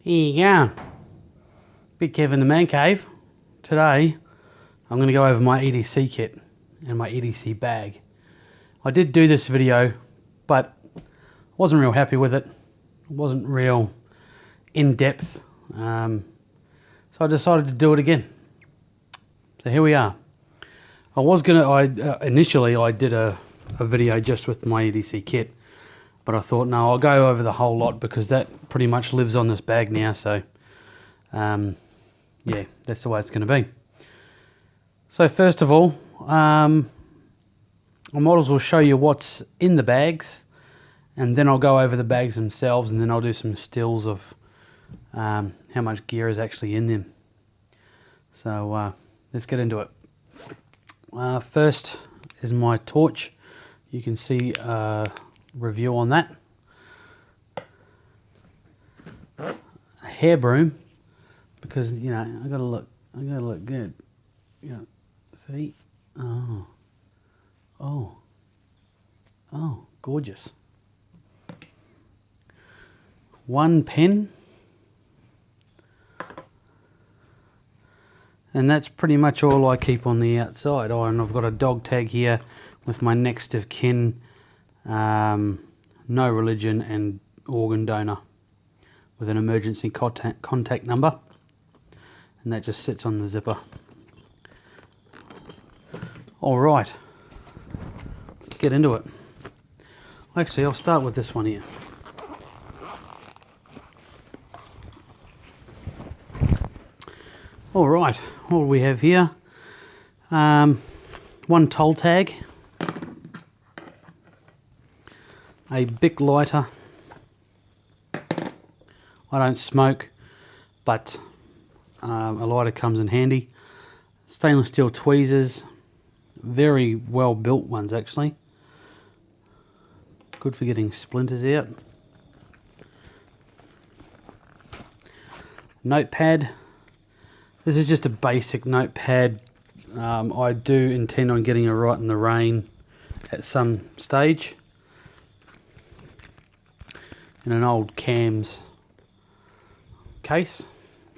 Here you go. Big Kev in the Man Cave. Today, I'm going to go over my E.D.C kit and my E.D.C bag. I did do this video, but I wasn't real happy with it. It wasn't real in-depth. So I decided to do it again. So here we are. Initially I did a video just with my E.D.C kit, but I thought, no, I'll go over the whole lot because that pretty much lives on this bag now. So yeah, that's the way it's going to be. So first of all, I might as well show you what's in the bags, and then I'll go over the bags themselves, and then I'll do some stills of how much gear is actually in them. So let's get into it. First is my torch. You can see a review on that. A hair broom, because you know I gotta look good. Yeah, see, oh, gorgeous. One pen, and that's pretty much all I keep on the outside. Oh, and I've got a dog tag here with my next of kin, no religion and organ donor, with an emergency contact number, and that just sits on the zipper. Alright, let's get into it. Actually, I'll start with this one here. Alright, what do we have here? One toll tag, a Bic lighter. I don't smoke, but a lighter comes in handy. Stainless steel tweezers, very well built ones actually. Good for getting splinters out. Notepad. This is just a basic notepad. I do intend on getting a Write in the Rain at some stage. And an old Cams case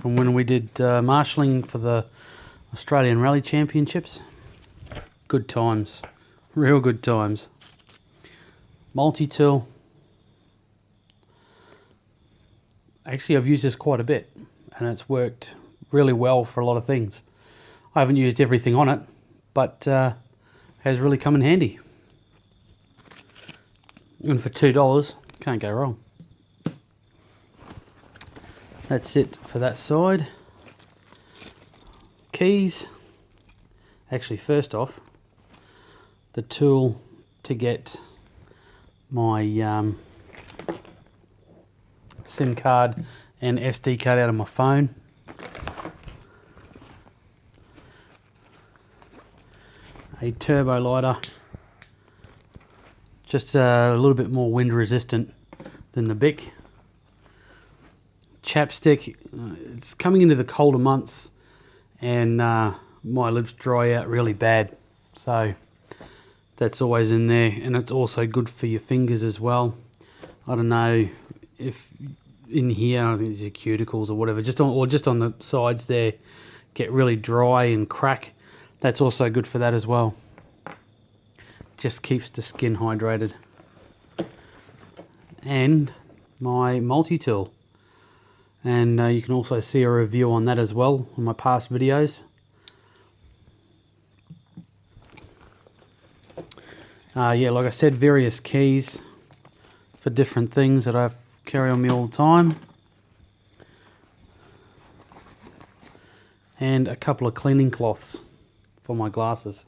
from when we did marshalling for the Australian Rally Championships. Good times, real good times. Multi-tool. Actually, I've used this quite a bit, and it's worked really well for a lot of things. I haven't used everything on it, but has really come in handy. And for $2, can't go wrong. That's it for that side. Keys. Actually, first off, the tool to get my SIM card and SD card out of my phone. A turbo lighter, just a little bit more wind resistant than the Bic. Chapstick, it's coming into the colder months, and my lips dry out really bad, so that's always in there, and it's also good for your fingers as well. I don't know if in here, I think it's your cuticles or whatever, just on the sides there, get really dry and crack. That's also good for that as well. Just keeps the skin hydrated. And my multi-tool. And you can also see a review on that as well in my past videos. Yeah, like I said, various keys for different things that I carry on me all the time. And a couple of cleaning cloths for my glasses.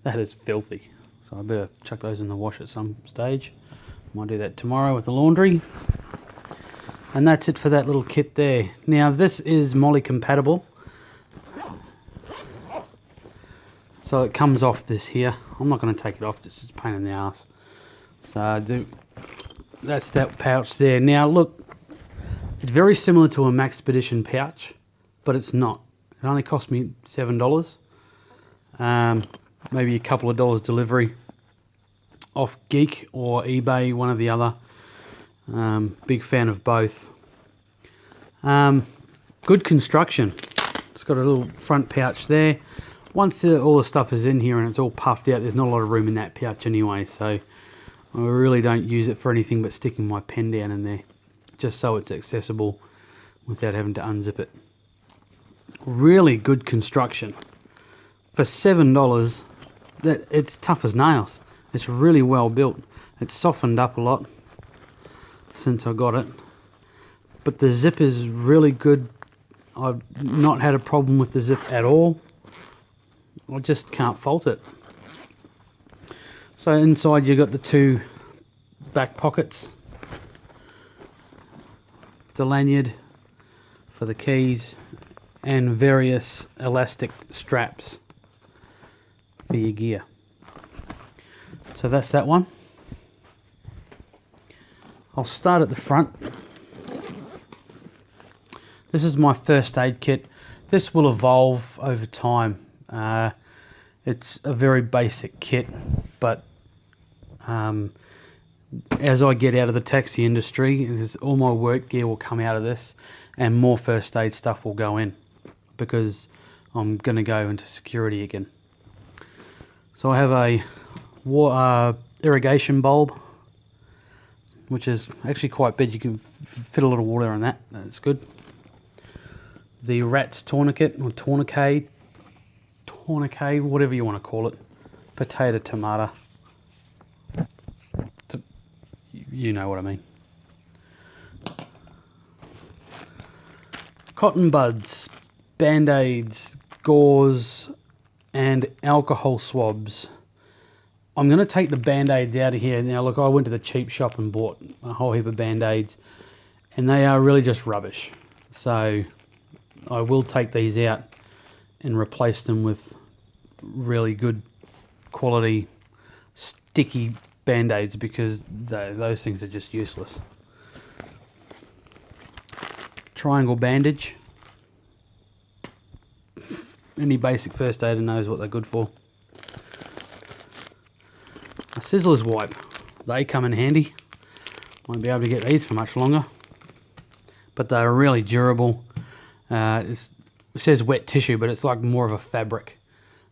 That is filthy, so I better chuck those in the wash at some stage. Might do that tomorrow with the laundry. And that's it for that little kit there. Now this is MOLLE compatible, so it comes off this here. I'm not going to take it off, it's just a pain in the ass. So that's that pouch there. Now look, it's very similar to a Maxpedition pouch, but it's not. It only cost me $7. Maybe a couple of dollars delivery off Geek or eBay, one or the other. Big fan of both. Good construction. It's got a little front pouch there. Once all the stuff is in here and it's all puffed out, there's not a lot of room in that pouch anyway, so I really don't use it for anything but sticking my pen down in there, just so it's accessible without having to unzip it. Really good construction. For $7, it's tough as nails. It's really well built. It's softened up a lot since I got it. But the zip is really good. I've not had a problem with the zip at all. I just can't fault it. So inside you've got the two back pockets, the lanyard for the keys, and various elastic straps for your gear. So that's that one. I'll start at the front. This is my first aid kit. This will evolve over time. It's a very basic kit, but as I get out of the taxi industry, all my work gear will come out of this, and more first aid stuff will go in, because I'm going to go into security again. So I have a irrigation bulb, which is actually quite big. You can fit a lot of water on that. That's good. The rat's tourniquet, or tourniquet, whatever you want to call it. Potato, tomato. You know what I mean. Cotton buds, Bandaids, gauze, and alcohol swabs. I'm going to take the Band-Aids out of here. Now look, I went to the cheap shop and bought a whole heap of Band-Aids, and they are really just rubbish. So I will take these out and replace them with really good quality sticky Band-Aids, because those things are just useless. Triangle bandage. Any basic first aider knows what they're good for. A Sizzler's wipe. They come in handy. Won't be able to get these for much longer, but they're really durable. It says wet tissue, but it's like more of a fabric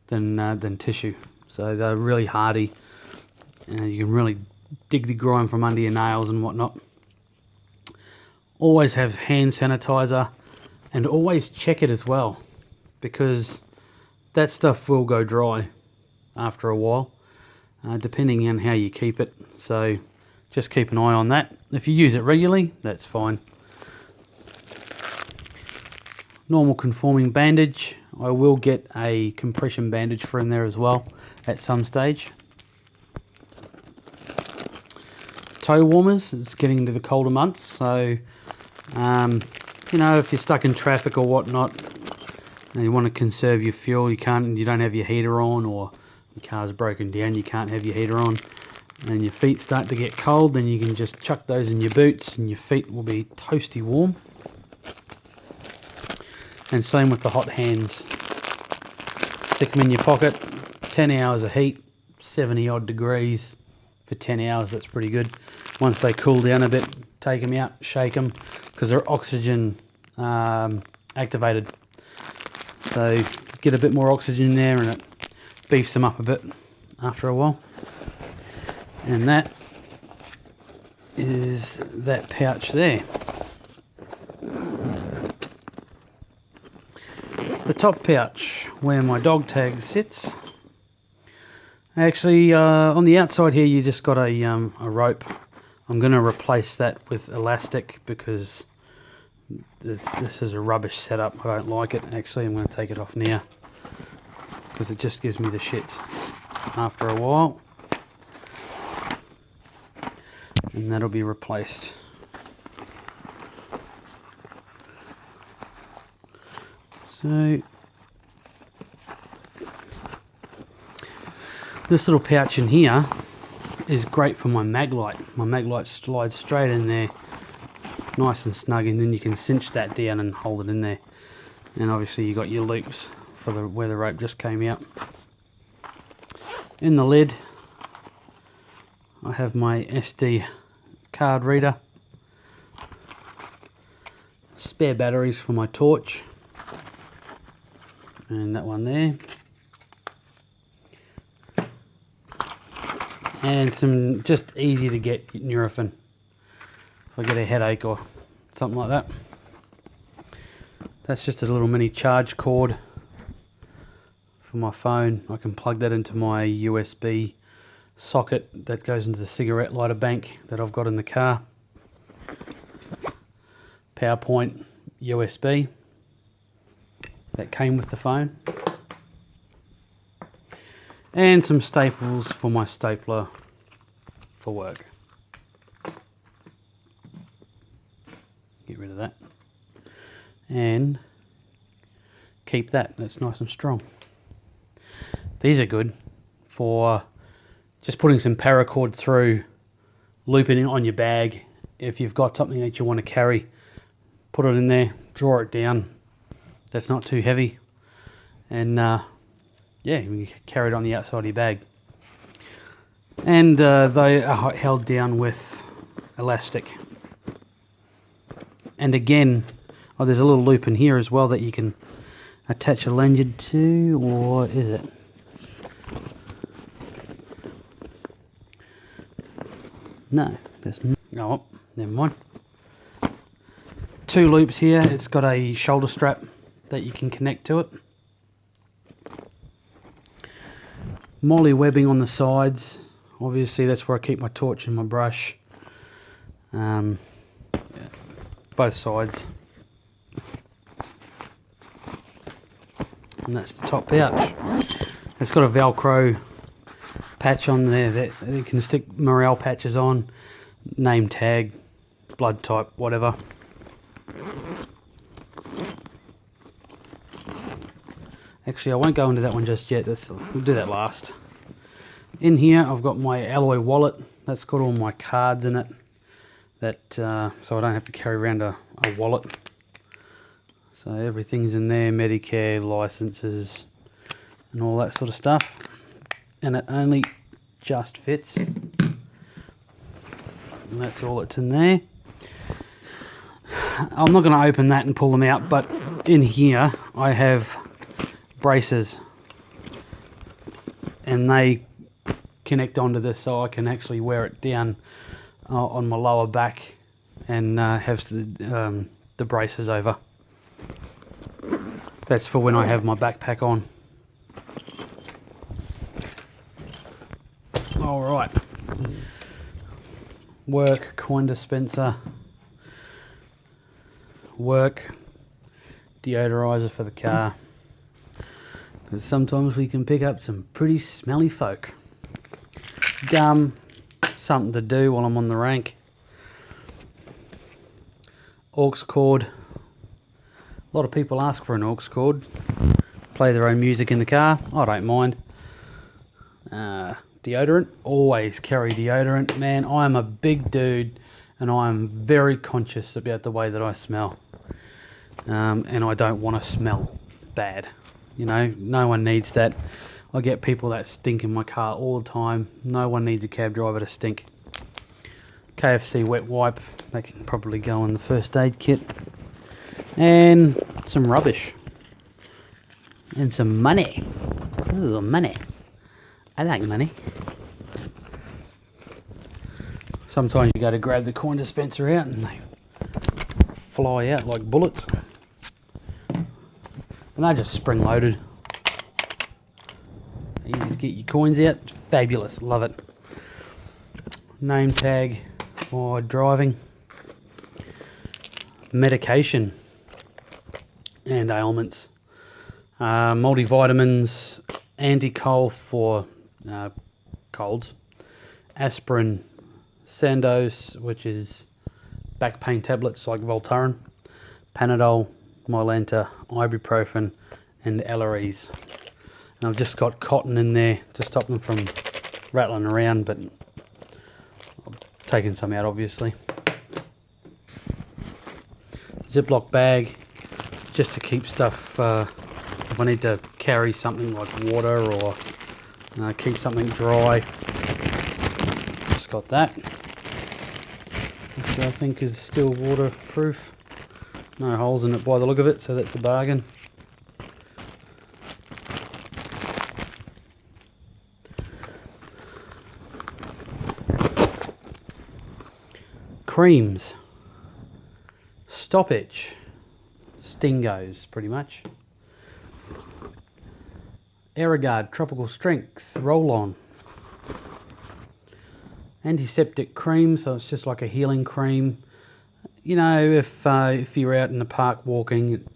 than tissue. So they're really hardy. You can really dig the grime from under your nails and whatnot. Always have hand sanitizer, and always check it as well, because that stuff will go dry after a while, depending on how you keep it. So just keep an eye on that. If you use it regularly, that's fine. Normal conforming bandage. I will get a compression bandage for in there as well at some stage. Toe warmers. It's getting into the colder months, so you know, if you're stuck in traffic or whatnot and you want to conserve your fuel, you don't have your heater on, or your car's broken down, you can't have your heater on, and your feet start to get cold, then you can just chuck those in your boots and your feet will be toasty warm. And same with the hot hands. Stick them in your pocket. 10 hours of heat, 70 odd degrees for 10 hours. That's pretty good. Once they cool down a bit, take them out, shake them, because they're oxygen activated. So get a bit more oxygen in there and it beefs them up a bit after a while. And that is that pouch there. The top pouch where my dog tag sits. Actually, on the outside here, you just got a rope. I'm going to replace that with elastic, because this is a rubbish setup. I don't like it. Actually, I'm going to take it off now, because it just gives me the shits after a while. And that'll be replaced. So this little pouch in here is great for my Maglite. My Maglite slides straight in there, nice and snug, and then you can cinch that down and hold it in there. And obviously you got your loops for where the rope just came out. In the lid I have my SD card reader, spare batteries for my torch, and that one there, and some just easy to get Nurofen if I get a headache or something like that. That's just a little mini charge cord for my phone. I can plug that into my USB socket that goes into the cigarette lighter bank that I've got in the car. PowerPoint USB that came with the phone, and some staples for my stapler for work. Get rid of that and keep that. That's nice and strong. These are good for just putting some paracord through, looping it on your bag. If you've got something that you want to carry, put it in there, draw it down. That's not too heavy, and yeah, you can carry it on the outside of your bag. And they are held down with elastic. And again, oh, there's a little loop in here as well that you can attach a lanyard to, or is it? No, there's no. Oh, never mind. 2 loops here. It's got a shoulder strap that you can connect to it. Molly webbing on the sides. Obviously, that's where I keep my torch and my brush. Yeah, both sides. And that's the top pouch. It's got a Velcro patch on there that you can stick morale patches on, name tag, blood type, whatever. Actually, I won't go into that one just yet. We'll do that last. In here, I've got my alloy wallet. That's got all my cards in it. That so I don't have to carry around a wallet. So everything's in there: Medicare, licenses, and all that sort of stuff. And it only just fits. And that's all that's in there. I'm not going to open that and pull them out, but in here I have braces, and they connect onto this so I can actually wear it down on my lower back and have the braces over. That's for when I have my backpack on. Alright, work coin dispenser, work deodorizer for the car, because sometimes we can pick up some pretty smelly folk. Gum, something to do while I'm on the rank. Aux cord. A lot of people ask for an aux cord. Play their own music in the car. I don't mind. Deodorant. Always carry deodorant. Man, I am a big dude and I am very conscious about the way that I smell. And I don't want to smell bad. You know, no one needs that. I get people that stink in my car all the time. No one needs a cab driver to stink. KFC wet wipe. That can probably go in the first aid kit. And some rubbish. And some money. Ooh, money. I like money. Sometimes you go to grab the coin dispenser out and they fly out like bullets. And they're just spring loaded. Easy to get your coins out. Fabulous. Love it. Name tag for driving. Medication and ailments. Multivitamins. Anti-cold for colds. Aspirin. Sandoz, which is back pain tablets like Voltaren. Panadol. Mylanta. Ibuprofen. And LREs. And I've just got cotton in there to stop them from rattling around, but I've taken some out obviously. Ziploc bag just to keep stuff if I need to carry something like water or keep something dry. Just got that, which I think is still waterproof. No holes in it by the look of it, so that's a bargain. Creams. Stop itch. Stingos, pretty much. Aerogard Tropical Strength Roll-On. Antiseptic cream, so it's just like a healing cream. You know, if you're out in the park walking, it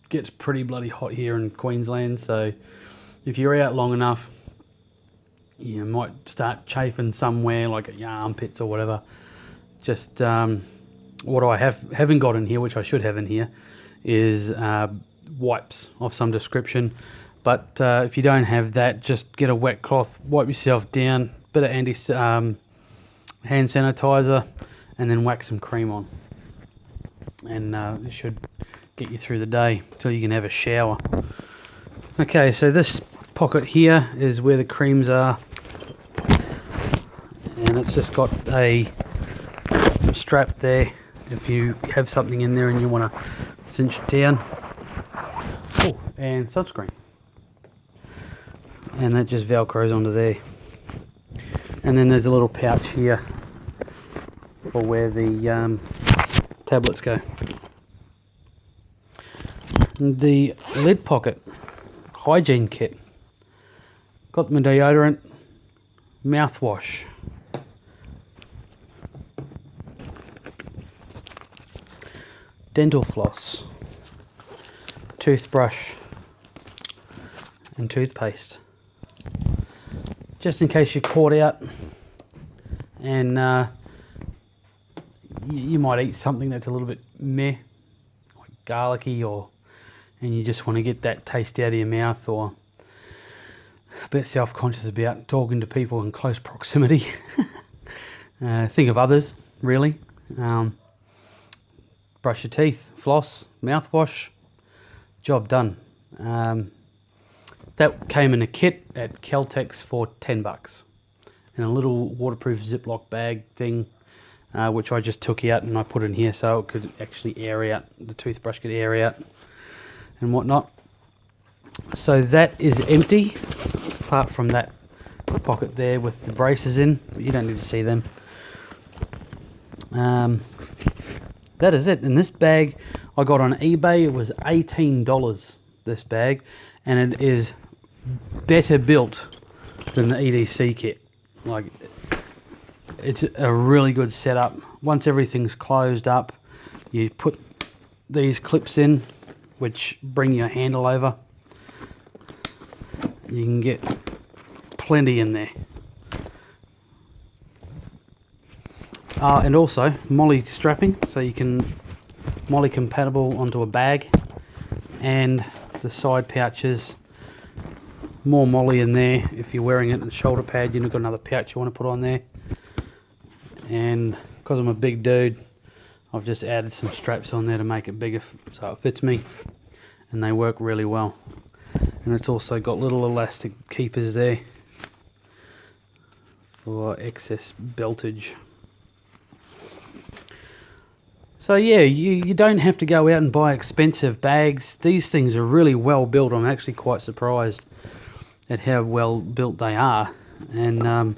gets pretty bloody hot here in Queensland, so if you're out long enough, you might start chafing somewhere, like at your armpits or whatever. Just what I haven't got in here, which I should have in here, is wipes of some description. But if you don't have that, just get a wet cloth, wipe yourself down, bit of hand sanitizer, and then whack some cream on. And it should get you through the day until you can have a shower. Okay, so this pocket here is where the creams are. And it's just got a strap there if you have something in there and you want to cinch it down. Oh, and sunscreen. And that just velcros onto there. And then there's a little pouch here for where the tablets go. The lid pocket, hygiene kit. Got my deodorant, mouthwash. Dental floss, toothbrush, and toothpaste. Just in case you're caught out and you might eat something that's a little bit meh, like garlicky, and you just want to get that taste out of your mouth, or a bit self-conscious about talking to people in close proximity. Think of others, really. Brush your teeth, floss, mouthwash, job done. That came in a kit at Caltex for $10, in a little waterproof Ziploc bag thing, which I just took out and I put in here so it could actually air out, the toothbrush could air out and whatnot. So that is empty, apart from that pocket there with the braces in, but you don't need to see them. That is it. And this bag I got on eBay. It was $18, this bag, and it is better built than the E.D.C kit. Like, it's a really good setup. Once everything's closed up, you put these clips in, which bring your handle over. You can get plenty in there. And also molly strapping, so you can molly compatible onto a bag, and the side pouches, more molly in there. If you're wearing it in the shoulder pad, you've got another pouch you want to put on there. And because I'm a big dude, I've just added some straps on there to make it bigger so it fits me, and they work really well. And it's also got little elastic keepers there for excess beltage. So yeah, you don't have to go out and buy expensive bags. These things are really well built. I'm actually quite surprised at how well built they are. And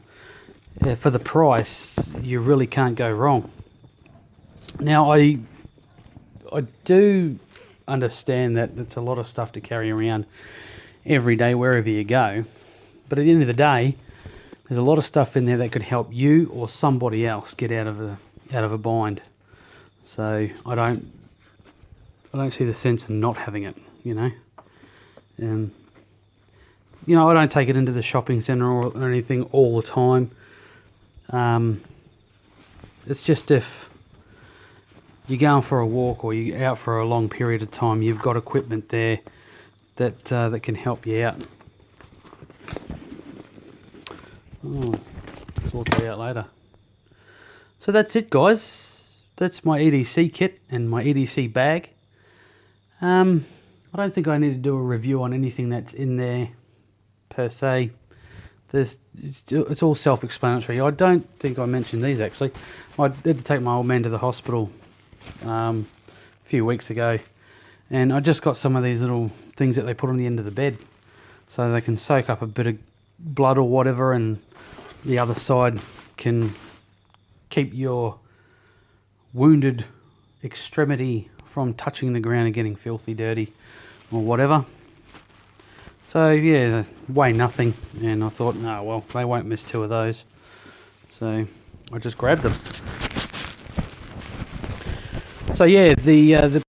yeah, for the price, you really can't go wrong. Now, I do understand that it's a lot of stuff to carry around every day wherever you go. But at the end of the day, there's a lot of stuff in there that could help you or somebody else get out of a bind. So I don't see the sense in not having it, you know. You know, I don't take it into the shopping centre or anything all the time. It's just if you're going for a walk or you're out for a long period of time, you've got equipment there that that can help you out. Oh, sort that out later. So that's it, guys. That's my E.D.C kit and my E.D.C bag. I don't think I need to do a review on anything that's in there per se. It's all self-explanatory. I don't think I mentioned these actually. I had to take my old man to the hospital a few weeks ago, and I just got some of these little things that they put on the end of the bed so they can soak up a bit of blood or whatever, and the other side can keep your wounded extremity from touching the ground and getting filthy dirty or whatever. So yeah, they weigh nothing, and I thought, no, well, they won't miss 2 of those, so I just grabbed them. So yeah, the